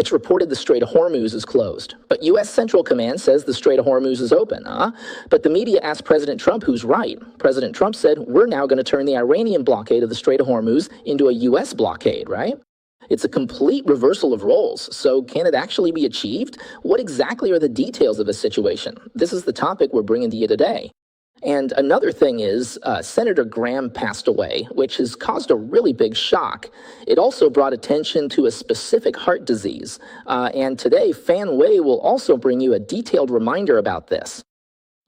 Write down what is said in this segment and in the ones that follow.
It's reported the Strait of Hormuz is closed, but U.S. Central Command says the Strait of Hormuz is open, But the media asked President Trump who's right. President Trump said, we're now going to turn the Iranian blockade of the Strait of Hormuz into a U.S. blockade, right? It's a complete reversal of roles. So can it actually be achieved? What exactly are the details of the situation? This is the topic we're bringing to you today. And another thing is, Senator Graham passed away, which has caused a really big shock. It also brought attention to a specific heart disease. And today, Fan Wei will also bring you a detailed reminder about this.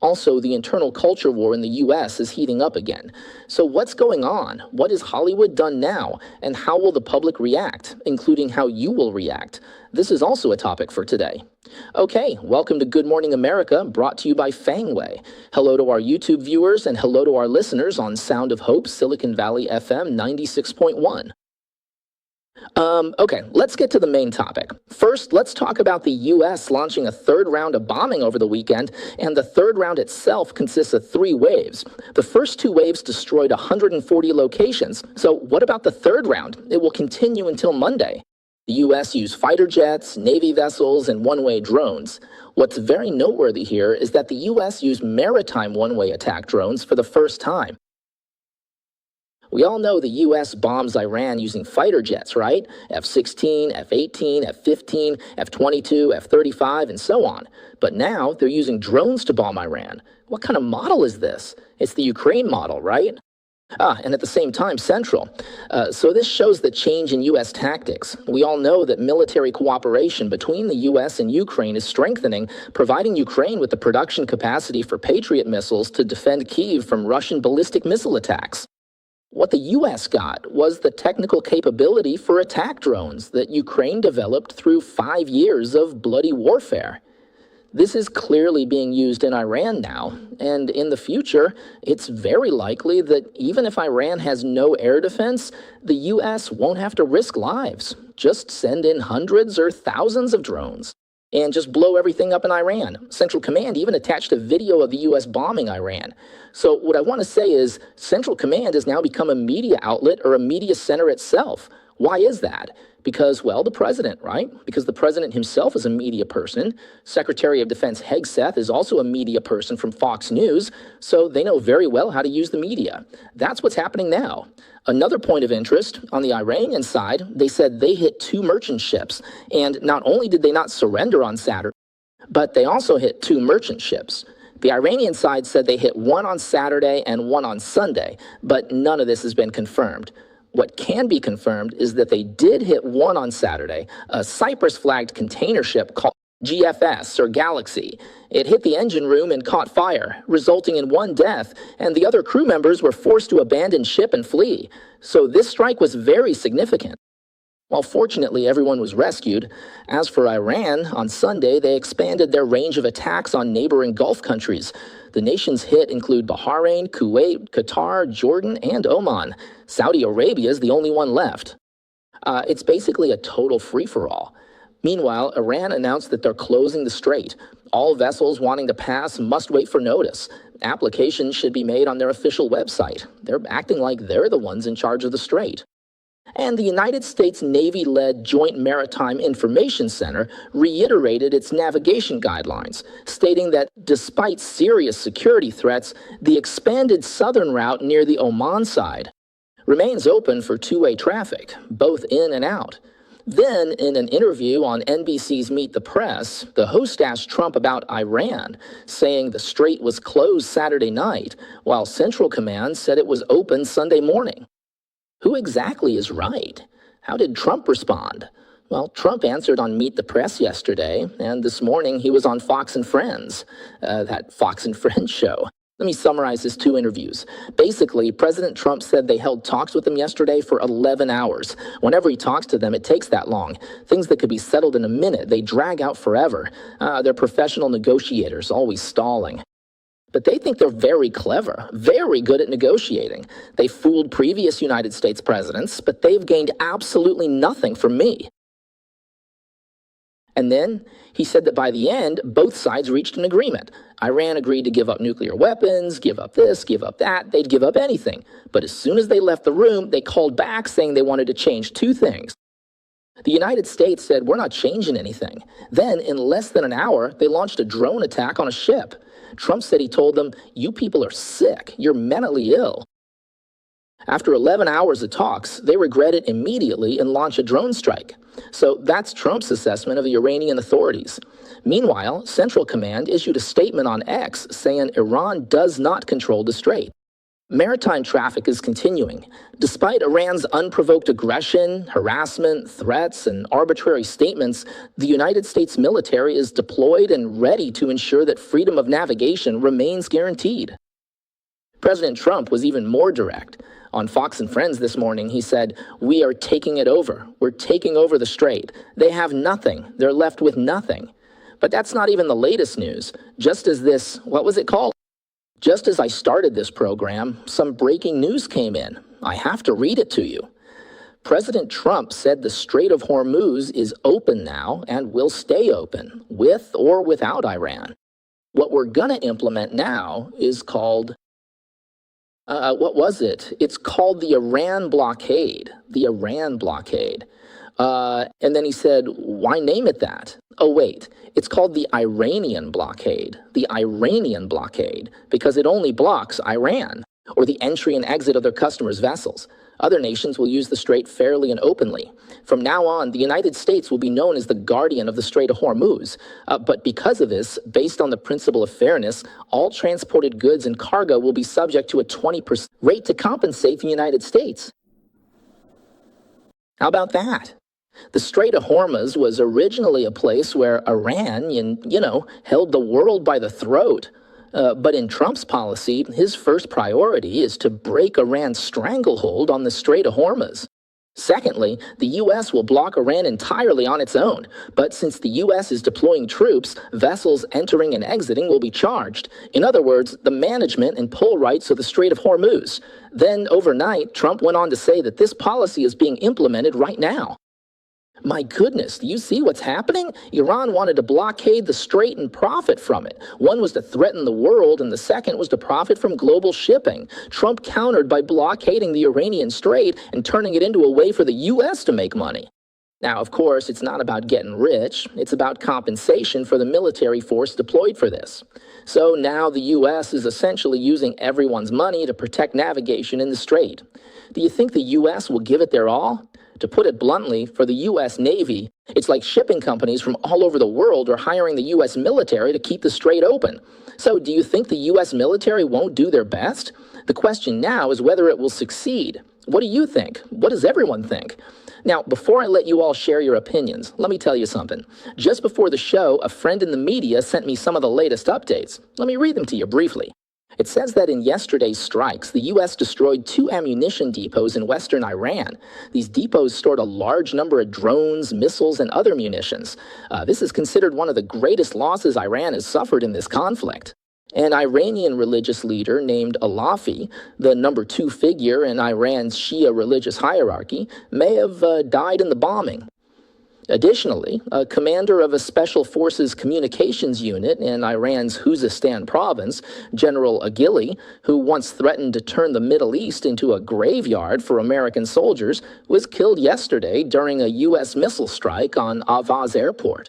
Also, the internal culture war in the U.S. is heating up again. So what's going on? What has Hollywood done now? And how will the public react, including how you will react? This is also a topic for today. Okay, welcome to Good Morning America, brought to you by Fang Wei. Hello to our YouTube viewers and hello to our listeners on Sound of Hope, Silicon Valley FM 96.1. Okay, let's get to the main topic. First, let's talk about the U.S. launching a third round of bombing over the weekend, and the third round itself consists of 3 waves. The first 2 waves destroyed 140 locations, so what about the third round? It will continue until Monday. The U.S. used fighter jets, Navy vessels, and one-way drones. What's very noteworthy here is that the U.S. used maritime one-way attack drones for the first time. We all know the U.S. bombs Iran using fighter jets, right? F-16, F-18, F-15, F-22, F-35, and so on. But now they're using drones to bomb Iran. What kind of model is this? It's the Ukraine model, right? And at the same time, Central. So this shows the change in U.S. tactics. We all know that military cooperation between the U.S. and Ukraine is strengthening, providing Ukraine with the production capacity for Patriot missiles to defend Kyiv from Russian ballistic missile attacks. What the U.S. got was the technical capability for attack drones that Ukraine developed through 5 years of bloody warfare. This is clearly being used in Iran now, and in the future, it's very likely that even if Iran has no air defense, the U.S. won't have to risk lives. Just send in hundreds or thousands of drones and just blow everything up in Iran. Central Command even attached a video of the U.S. bombing Iran. So what I want to say is Central Command has now become a media outlet or a media center itself. Why is that? Because, well, the president, right? Because the president himself is a media person. Secretary of Defense Hegseth is also a media person from Fox News, so they know very well how to use the media. That's what's happening now. Another point of interest, on the Iranian side, they said they hit 2 merchant ships, and not only did they not surrender on Saturday, but they also hit 2 merchant ships. The Iranian side said they hit 1 on Saturday and 1 on Sunday, but none of this has been confirmed. What can be confirmed is that they did hit 1 on Saturday, a Cyprus-flagged container ship called GFS, or Galaxy. It hit the engine room and caught fire, resulting in 1 death, and the other crew members were forced to abandon ship and flee. So this strike was very significant. While fortunately everyone was rescued, as for Iran, on Sunday they expanded their range of attacks on neighboring Gulf countries. The nations hit include Bahrain, Kuwait, Qatar, Jordan, and Oman. Saudi Arabia is the only one left. It's basically a total free-for-all. Meanwhile, Iran announced that they're closing the Strait. All vessels wanting to pass must wait for notice. Applications should be made on their official website. They're acting like they're the ones in charge of the Strait. And the United States Navy-led Joint Maritime Information Center reiterated its navigation guidelines, stating that despite serious security threats, the expanded southern route near the Oman side remains open for 2-way traffic, both in and out. Then, in an interview on NBC's Meet the Press, the host asked Trump about Iran, saying the Strait was closed Saturday night, while Central Command said it was open Sunday morning. Who exactly is right? How did Trump respond? Well, Trump answered on Meet the Press yesterday, and this morning he was on Fox and Friends, that Fox and Friends show. Let me summarize his 2 interviews. Basically, President Trump said they held talks with him yesterday for 11 hours. Whenever he talks to them, it takes that long. Things that could be settled in a minute, they drag out forever. They're professional negotiators, always stalling. But they think they're very clever, very good at negotiating. They fooled previous United States presidents, but they've gained absolutely nothing from me. And then he said that by the end, both sides reached an agreement. Iran agreed to give up nuclear weapons, give up this, give up that. They'd give up anything. But as soon as they left the room, they called back saying they wanted to change 2 things. The United States said, we're not changing anything. Then, in less than an hour, they launched a drone attack on a ship. Trump said he told them, you people are sick. You're mentally ill. After 11 hours of talks, they regret it immediately and launch a drone strike. So that's Trump's assessment of the Iranian authorities. Meanwhile, Central Command issued a statement on X saying Iran does not control the Strait. Maritime traffic is continuing. Despite Iran's unprovoked aggression, harassment, threats, and arbitrary statements, the United States military is deployed and ready to ensure that freedom of navigation remains guaranteed. President Trump was even more direct. On Fox and Friends this morning, he said, we are taking it over. We're taking over the Strait. They have nothing. They're left with nothing. But that's not even the latest news. Just as this, what was it called? Just as I started this program, some breaking news came in. I have to read it to you. President Trump said the Strait of Hormuz is open now and will stay open, with or without Iran. What we're going to implement now is called, what was it? It's called the Iran blockade. The Iran blockade. And then he said, why name it that? Oh, wait, it's called the Iranian blockade. The Iranian blockade, because it only blocks Iran, or the entry and exit of their customers' vessels. Other nations will use the Strait fairly and openly. From now on, the United States will be known as the guardian of the Strait of Hormuz. But because of this, based on the principle of fairness, all transported goods and cargo will be subject to a 20% rate to compensate the United States. How about that? The Strait of Hormuz was originally a place where Iran, held the world by the throat. But in Trump's policy, his first priority is to break Iran's stranglehold on the Strait of Hormuz. Secondly, the U.S. will block Iran entirely on its own. But since the U.S. is deploying troops, vessels entering and exiting will be charged. In other words, the management and pull rights of the Strait of Hormuz. Then, overnight, Trump went on to say that this policy is being implemented right now. My goodness, do you see what's happening? Iran wanted to blockade the Strait and profit from it. One was to threaten the world, and the second was to profit from global shipping. Trump countered by blockading the Iranian Strait and turning it into a way for the U.S. to make money. Now, of course, it's not about getting rich. It's about compensation for the military force deployed for this. So now the U.S. is essentially using everyone's money to protect navigation in the Strait. Do you think the U.S. will give it their all? To put it bluntly, for the U.S. Navy, it's like shipping companies from all over the world are hiring the U.S. military to keep the Strait open. So do you think the U.S. military won't do their best? The question now is whether it will succeed. What do you think? What does everyone think? Now, before I let you all share your opinions, let me tell you something. Just before the show, a friend in the media sent me some of the latest updates. Let me read them to you briefly. It says that in yesterday's strikes, the U.S. destroyed 2 ammunition depots in western Iran. These depots stored a large number of drones, missiles, and other munitions. This is considered one of the greatest losses Iran has suffered in this conflict. An Iranian religious leader named Alafi, the number 2 figure in Iran's Shia religious hierarchy, may have died in the bombing. Additionally, a commander of a Special Forces communications unit in Iran's Khuzestan province, General Aghili, who once threatened to turn the Middle East into a graveyard for American soldiers, was killed yesterday during a U.S. missile strike on Avaz Airport.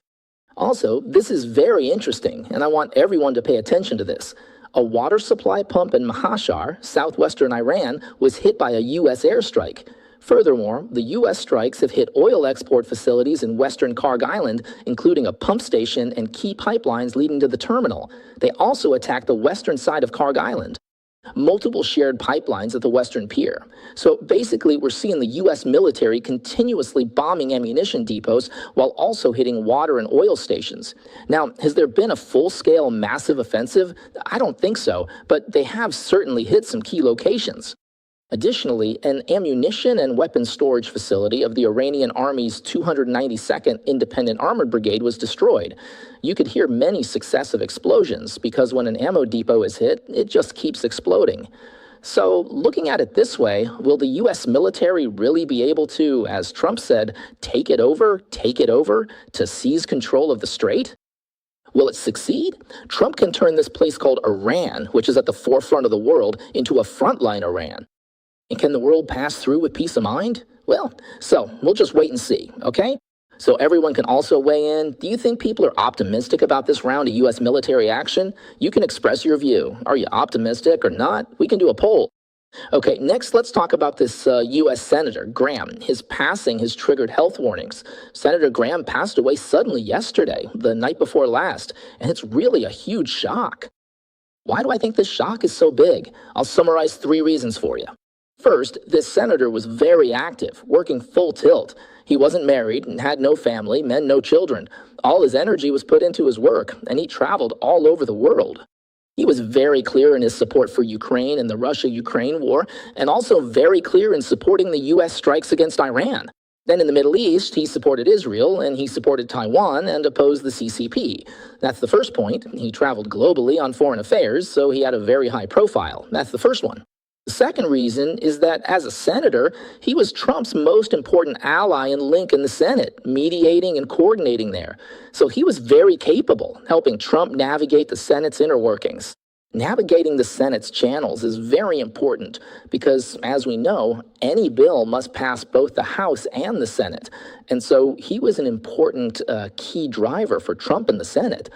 Also, this is very interesting, and I want everyone to pay attention to this. A water supply pump in Mahashar, southwestern Iran, was hit by a U.S. airstrike. Furthermore, the U.S. strikes have hit oil export facilities in western Karg Island, including a pump station and key pipelines leading to the terminal. They also attacked the western side of Karg Island. Multiple shared pipelines at the western pier. So basically, we're seeing the U.S. military continuously bombing ammunition depots while also hitting water and oil stations. Now, has there been a full-scale massive offensive? I don't think so, but they have certainly hit some key locations. Additionally, an ammunition and weapons storage facility of the Iranian Army's 292nd Independent Armored Brigade was destroyed. You could hear many successive explosions because when an ammo depot is hit, it just keeps exploding. So, looking at it this way, will the U.S. military really be able to, as Trump said, take it over, to seize control of the Strait? Will it succeed? Trump can turn this place called Iran, which is at the forefront of the world, into a frontline Iran. And can the world pass through with peace of mind? Well, so we'll just wait and see, okay? So everyone can also weigh in. Do you think people are optimistic about this round of U.S. military action? You can express your view. Are you optimistic or not? We can do a poll. Okay, next let's talk about this U.S. Senator, Graham. His passing has triggered health warnings. Senator Graham passed away suddenly yesterday, the night before last, and it's really a huge shock. Why do I think this shock is so big? I'll summarize 3 reasons for you. First, this senator was very active, working full tilt. He wasn't married and had no family, men, no children. All his energy was put into his work, and he traveled all over the world. He was very clear in his support for Ukraine and the Russia-Ukraine war, and also very clear in supporting the U.S. strikes against Iran. Then in the Middle East, he supported Israel, and he supported Taiwan and opposed the CCP. That's the first point. He traveled globally on foreign affairs, so he had a very high profile. That's the first one. The second reason is that as a senator, he was Trump's most important ally and link in the Senate, mediating and coordinating there. So he was very capable, helping Trump navigate the Senate's inner workings. Navigating the Senate's channels is very important because, as we know, any bill must pass both the House and the Senate. And so he was an important key driver for Trump in the Senate.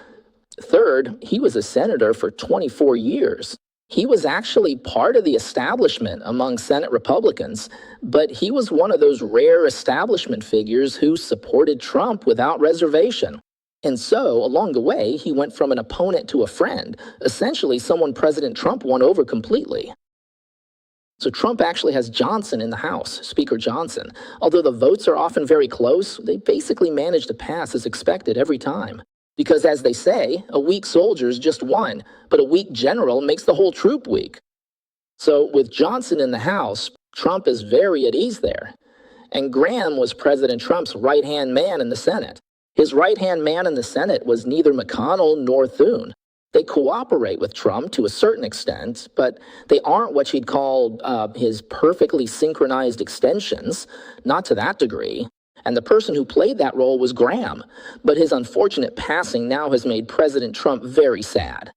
Third, he was a senator for 24 years. He was actually part of the establishment among Senate Republicans, but he was one of those rare establishment figures who supported Trump without reservation. And so, along the way, he went from an opponent to a friend, essentially someone President Trump won over completely. So Trump actually has Johnson in the House, Speaker Johnson. Although the votes are often very close, they basically manage to pass as expected every time. Because as they say, a weak soldier's just one, but a weak general makes the whole troop weak. So with Johnson in the House, Trump is very at ease there. And Graham was President Trump's right-hand man in the Senate. His right-hand man in the Senate was neither McConnell nor Thune. They cooperate with Trump to a certain extent, but they aren't what you'd call his perfectly synchronized extensions, not to that degree. And the person who played that role was Graham, but his unfortunate passing now has made President Trump very sad.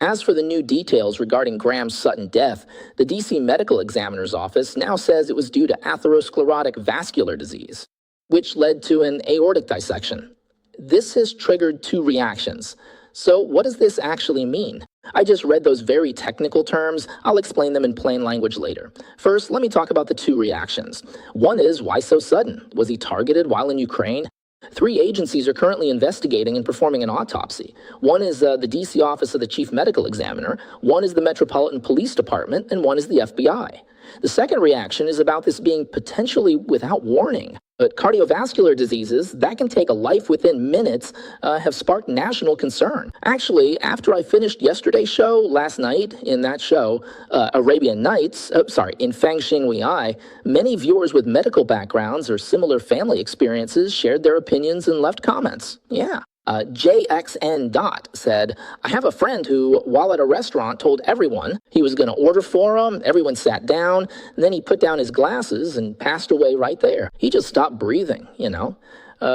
As for the new details regarding Graham's sudden death, the D.C. Medical Examiner's Office now says it was due to atherosclerotic vascular disease, which led to an aortic dissection. This has triggered 2 reactions. So what does this actually mean? I just read those very technical terms. I'll explain them in plain language later. First, let me talk about the 2 reactions. One is, why so sudden? Was he targeted while in Ukraine? 3 agencies are currently investigating and performing an autopsy. One is the D.C. Office of the Chief Medical Examiner, one is the Metropolitan Police Department, and one is the FBI. The second reaction is about this being potentially without warning. But cardiovascular diseases, that can take a life within minutes, have sparked national concern. Actually, after I finished yesterday's show, last night, in that show, Arabian Nights, in Feng Xing Wei Ai, many viewers with medical backgrounds or similar family experiences shared their opinions and left comments. Yeah. JXN Dot said, I have a friend who, while at a restaurant, told everyone he was going to order for him. Everyone sat down, and then he put down his glasses and passed away right there. He just stopped breathing,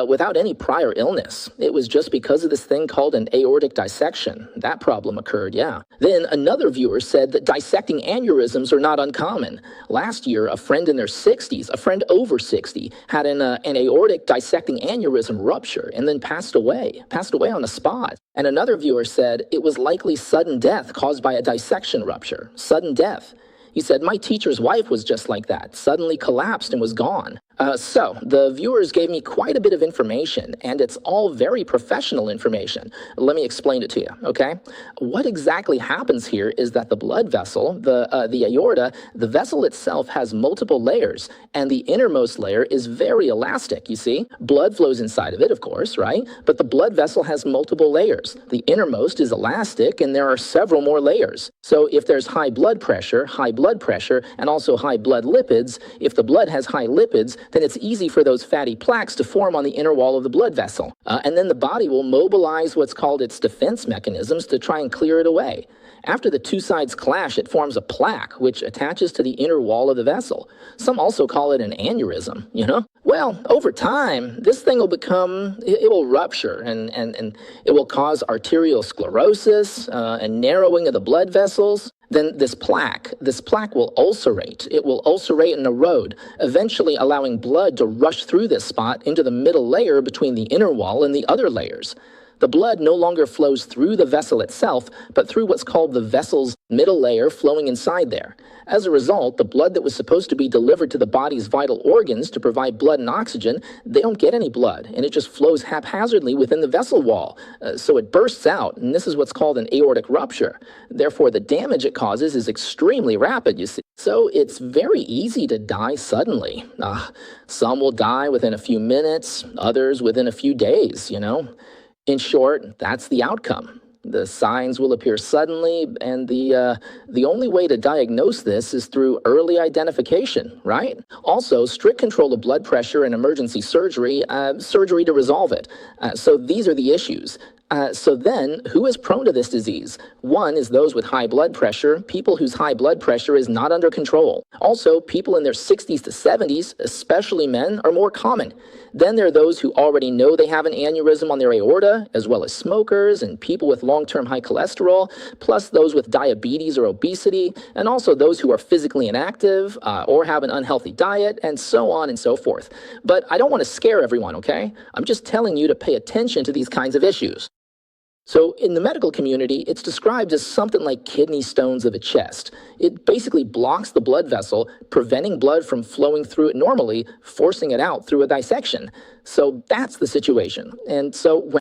without any prior illness. It was just because of this thing called an aortic dissection. That problem occurred, yeah. Then another viewer said that dissecting aneurysms are not uncommon. Last year, a friend in their 60s, a friend over 60, had an aortic dissecting aneurysm rupture and then passed away on the spot. And another viewer said it was likely sudden death caused by a dissection rupture. Sudden death. He said, my teacher's wife was just like that, suddenly collapsed and was gone. So the viewers gave me quite a bit of information, and it's all very professional information. Let me explain it to you, okay? What exactly happens here is that the blood vessel, the aorta, the vessel itself has multiple layers, and the innermost layer is very elastic, you see? Blood flows inside of it, of course, right? But the blood vessel has multiple layers. The innermost is elastic, and there are several more layers. So if there's high blood pressure, and also high blood lipids, if the blood has high lipids, then it's easy for those fatty plaques to form on the inner wall of the blood vessel. And then the body will mobilize what's called its defense mechanisms to try and clear it away. After the 2 sides clash, it forms a plaque, which attaches to the inner wall of the vessel. Some also call it an aneurysm, Well, over time, this thing will it will rupture, and it will cause arterial sclerosis, and narrowing of the blood vessels. Then this plaque will ulcerate. It will ulcerate and erode, eventually allowing blood to rush through this spot into the middle layer between the inner wall and the other layers. The blood no longer flows through the vessel itself, but through what's called the vessel's middle layer flowing inside there. As a result, the blood that was supposed to be delivered to the body's vital organs to provide blood and oxygen, they don't get any blood, and it just flows haphazardly within the vessel wall. So it bursts out, and this is what's called an aortic rupture. Therefore, the damage it causes is extremely rapid, you see. So it's very easy to die suddenly. Some will die within a few minutes, others within a few days, In short, that's the outcome. The signs will appear suddenly, and the only way to diagnose this is through early identification, right? Also, strict control of blood pressure and emergency surgery to resolve it. So these are the issues. So then, who is prone to this disease? One is those with high blood pressure, people whose high blood pressure is not under control. Also, people in their 60s to 70s, especially men, are more common. Then there are those who already know they have an aneurysm on their aorta, as well as smokers and people with long-term high cholesterol, plus those with diabetes or obesity, and also those who are physically inactive or have an unhealthy diet, and so on and so forth. But I don't want to scare everyone, okay? I'm just telling you to pay attention to these kinds of issues. So in the medical community, it's described as something like kidney stones of a chest. It basically blocks the blood vessel, preventing blood from flowing through it normally, forcing it out through a dissection. So that's the situation. And so when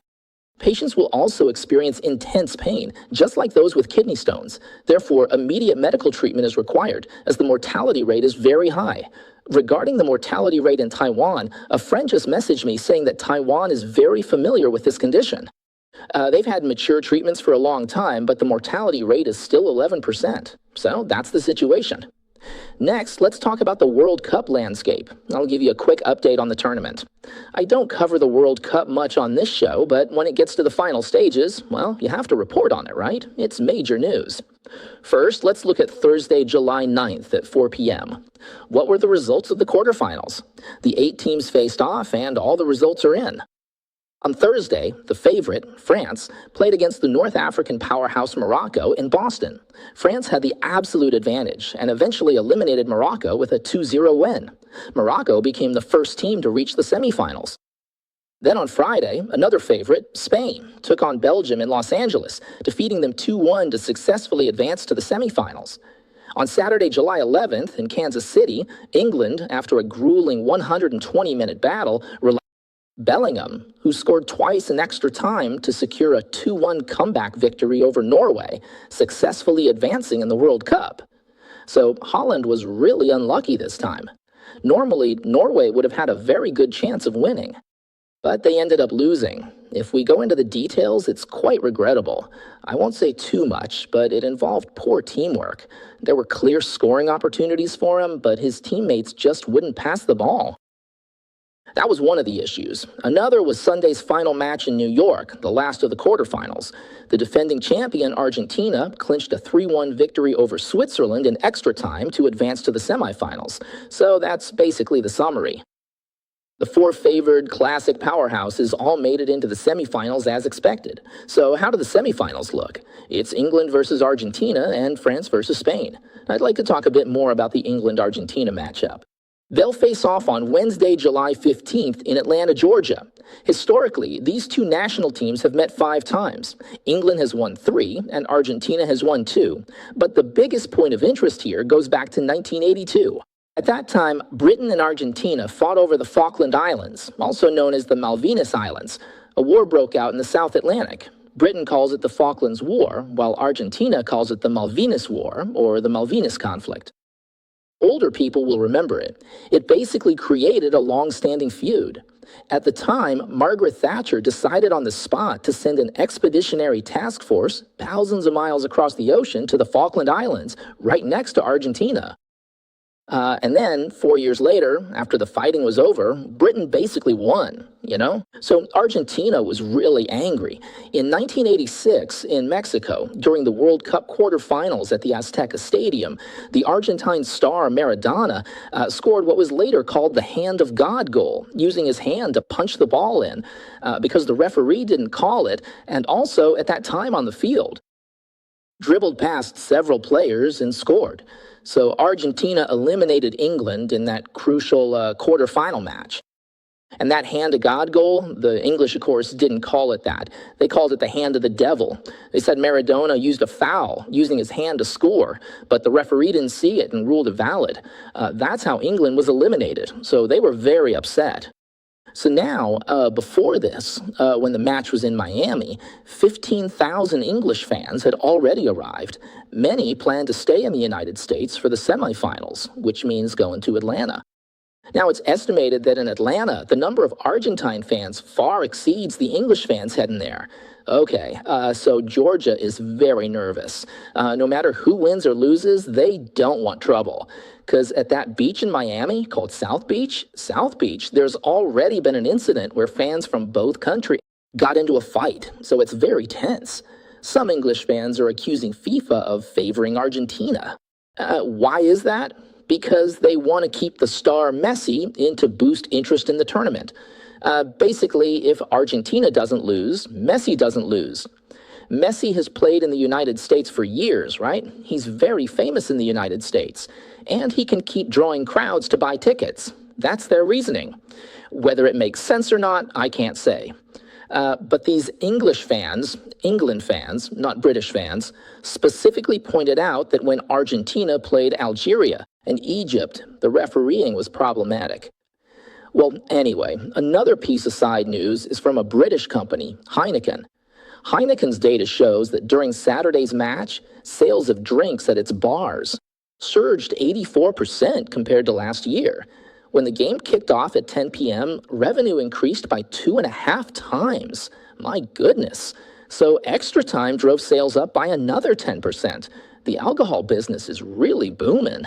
patients will also experience intense pain, just like those with kidney stones. Therefore, immediate medical treatment is required, as the mortality rate is very high. Regarding the mortality rate in Taiwan, a friend just messaged me saying that Taiwan is very familiar with this condition. They've had mature treatments for a long time, but the mortality rate is still 11%. So that's the situation. Next, let's talk about the World Cup landscape. I'll give you a quick update on the tournament. I don't cover the World Cup much on this show, but when it gets to the final stages, well, you have to report on it, right? It's major news. First, let's look at Thursday, July 9th at 4 p.m. What were the results of the quarterfinals? The 8 teams faced off, and all the results are in. On Thursday, the favorite, France, played against the North African powerhouse Morocco in Boston. France had the absolute advantage and eventually eliminated Morocco with a 2-0 win. Morocco became the first team to reach the semifinals. Then on Friday, another favorite, Spain, took on Belgium in Los Angeles, defeating them 2-1 to successfully advance to the semifinals. On Saturday, July 11th, in Kansas City, England, after a grueling 120-minute battle, Bellingham, who scored twice in extra time to secure a 2-1 comeback victory over Norway, successfully advancing in the World Cup. So Holland was really unlucky this time. Normally, Norway would have had a very good chance of winning, but they ended up losing. If we go into the details, it's quite regrettable. I won't say too much, but it involved poor teamwork. There were clear scoring opportunities for him, but his teammates just wouldn't pass the ball. That was one of the issues. Another was Sunday's final match in New York, the last of the quarterfinals. The defending champion, Argentina, clinched a 3-1 victory over Switzerland in extra time to advance to the semifinals. So that's basically the summary. The 4 favored classic powerhouses all made it into the semifinals as expected. So how do the semifinals look? It's England versus Argentina and France versus Spain. I'd like to talk a bit more about the England-Argentina matchup. They'll face off on Wednesday, July 15th in Atlanta, Georgia. Historically, these two national teams have met 5 times. England has won 3, and Argentina has won 2. But the biggest point of interest here goes back to 1982. At that time, Britain and Argentina fought over the Falkland Islands, also known as the Malvinas Islands. A war broke out in the South Atlantic. Britain calls it the Falklands War, while Argentina calls it the Malvinas War, or the Malvinas Conflict. Older people will remember it. It basically created a long-standing feud. At the time, Margaret Thatcher decided on the spot to send an expeditionary task force thousands of miles across the ocean to the Falkland Islands, right next to Argentina. And then, 4 years later, after the fighting was over, Britain basically won, So Argentina was really angry. In 1986, in Mexico, during the World Cup quarterfinals at the Azteca Stadium, the Argentine star Maradona scored what was later called the Hand of God goal, using his hand to punch the ball in, because the referee didn't call it, and also at that time on the field. dribbled past several players and scored. So Argentina eliminated England in that crucial quarterfinal match. And that hand of God goal, the English, of course, didn't call it that. They called it the hand of the devil. They said Maradona used a foul, using his hand to score, but the referee didn't see it and ruled it valid. That's how England was eliminated, so they were very upset. So now, before this, when the match was in Miami, 15,000 English fans had already arrived. Many planned to stay in the United States for the semifinals, which means going to Atlanta. Now, it's estimated that in Atlanta, the number of Argentine fans far exceeds the English fans heading there. Okay, so Georgia is very nervous. No matter who wins or loses, they don't want trouble. Because at that beach in Miami called South Beach, there's already been an incident where fans from both countries got into a fight, so it's very tense. Some English fans are accusing FIFA of favoring Argentina. Why is that? Because they want to keep the star Messi in to boost interest in the tournament. Basically, if Argentina doesn't lose, Messi doesn't lose. Messi has played in the United States for years, right? He's very famous in the United States, and he can keep drawing crowds to buy tickets. That's their reasoning. Whether it makes sense or not, I can't say. But these English fans, England fans, not British fans, specifically pointed out that when Argentina played Algeria and Egypt, the refereeing was problematic. Well, anyway, another piece of side news is from a British company, Heineken. Heineken's data shows that during Saturday's match, sales of drinks at its bars surged 84% compared to last year. When the game kicked off at 10 p.m., revenue increased by 2.5 times. My goodness. So extra time drove sales up by another 10%. The alcohol business is really booming.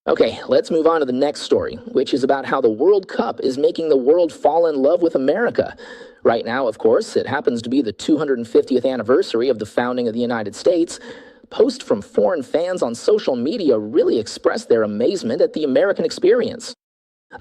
Okay, let's move on to the next story, which is about how the World Cup is making the world fall in love with America. Right now, of course, it happens to be the 250th anniversary of the founding of the United States. Posts from foreign fans on social media really express their amazement at the American experience.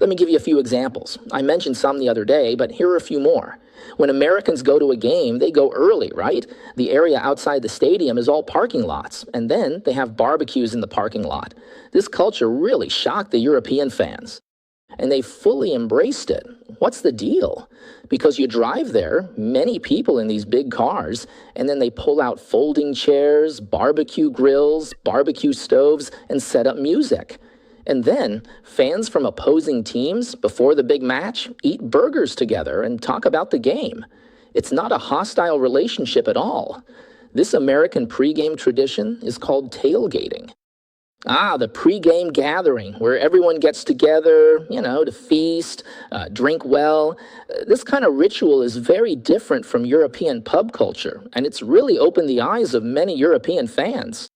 Let me give you a few examples. I mentioned some the other day, but here are a few more. When Americans go to a game, they go early, right? The area outside the stadium is all parking lots, and then they have barbecues in the parking lot. This culture really shocked the European fans, and they fully embraced it. What's the deal? Because you drive there, many people in these big cars, and then they pull out folding chairs, barbecue grills, barbecue stoves, and set up music. And then, fans from opposing teams, before the big match, eat burgers together and talk about the game. It's not a hostile relationship at all. This American pregame tradition is called tailgating. The pregame gathering, where everyone gets together, to feast, drink well. This kind of ritual is very different from European pub culture, and it's really opened the eyes of many European fans.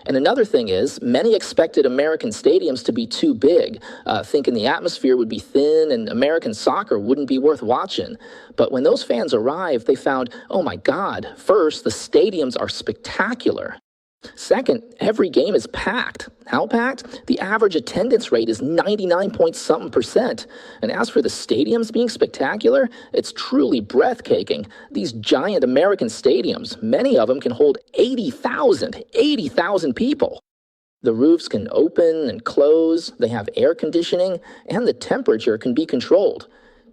And another thing is, many expected American stadiums to be too big, thinking the atmosphere would be thin and American soccer wouldn't be worth watching. But when those fans arrived, they found, oh my God, first, the stadiums are spectacular. Second, every game is packed. How packed? The average attendance rate is 99.something%. And as for the stadiums being spectacular, it's truly breathtaking. These giant American stadiums, many of them can hold 80,000 people. The roofs can open and close, they have air conditioning, and the temperature can be controlled.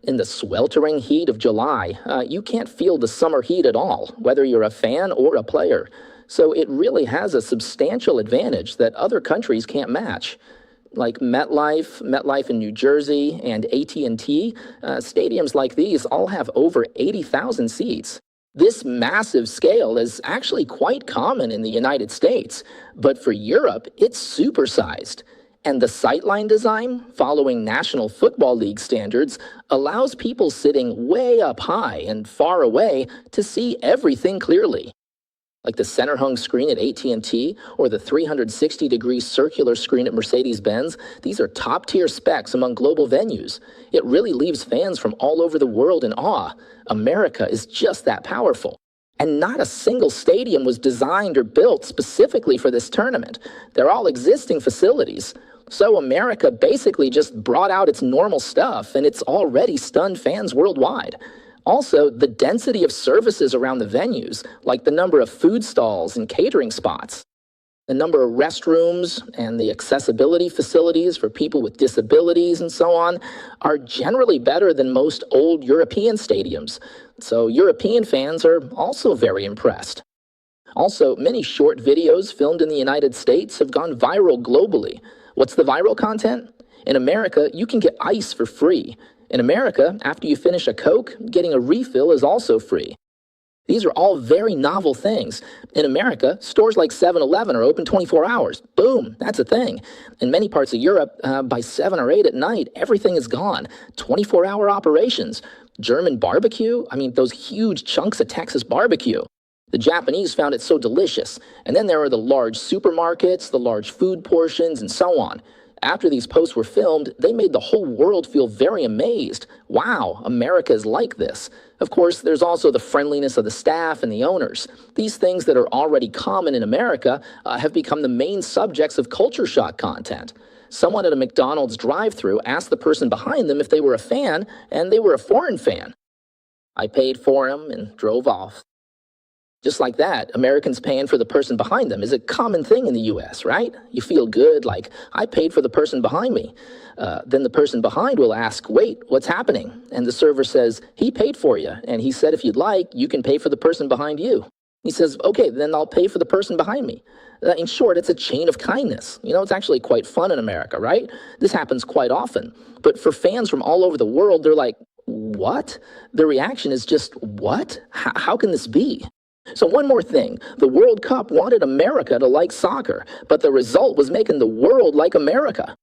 In the sweltering heat of July, you can't feel the summer heat at all, whether you're a fan or a player. So it really has a substantial advantage that other countries can't match. Like MetLife in New Jersey, and AT&T, stadiums like these all have over 80,000 seats. This massive scale is actually quite common in the United States, but for Europe, it's supersized. And the sightline design, following National Football League standards, allows people sitting way up high and far away to see everything clearly. Like the center-hung screen at AT&T or the 360-degree circular screen at Mercedes-Benz, these are top-tier specs among global venues. It really leaves fans from all over the world in awe. America is just that powerful. And not a single stadium was designed or built specifically for this tournament. They're all existing facilities. So America basically just brought out its normal stuff, and it's already stunned fans worldwide. Also, the density of services around the venues, like the number of food stalls and catering spots, the number of restrooms and the accessibility facilities for people with disabilities and so on, are generally better than most old European stadiums. So European fans are also very impressed. Also, many short videos filmed in the United States have gone viral globally. What's the viral content? In America, you can get ice for free. In America, after you finish a Coke, getting a refill is also free. These are all very novel things. In America, stores like 7-Eleven are open 24 hours. Boom, that's a thing. In many parts of Europe, by 7 or 8 at night, everything is gone. 24-hour operations. German barbecue? I mean, those huge chunks of Texas barbecue. The Japanese found it so delicious. And then there are the large supermarkets, the large food portions, and so on. After these posts were filmed, they made the whole world feel very amazed. Wow, America is like this. Of course, there's also the friendliness of the staff and the owners. These things that are already common in America have become the main subjects of culture shock content. Someone at a McDonald's drive-thru asked the person behind them if they were a fan, and they were a foreign fan. I paid for him and drove off. Just like that, Americans paying for the person behind them is a common thing in the US, right? You feel good, like, I paid for the person behind me. Then the person behind will ask, wait, what's happening? And the server says, he paid for you. And he said, if you'd like, you can pay for the person behind you. He says, okay, then I'll pay for the person behind me. In short, it's a chain of kindness. You know, it's actually quite fun in America, right? This happens quite often. But for fans from all over the world, they're like, what? Their reaction is just, what? How can this be? So one more thing, the World Cup wanted America to like soccer, but the result was making the world like America.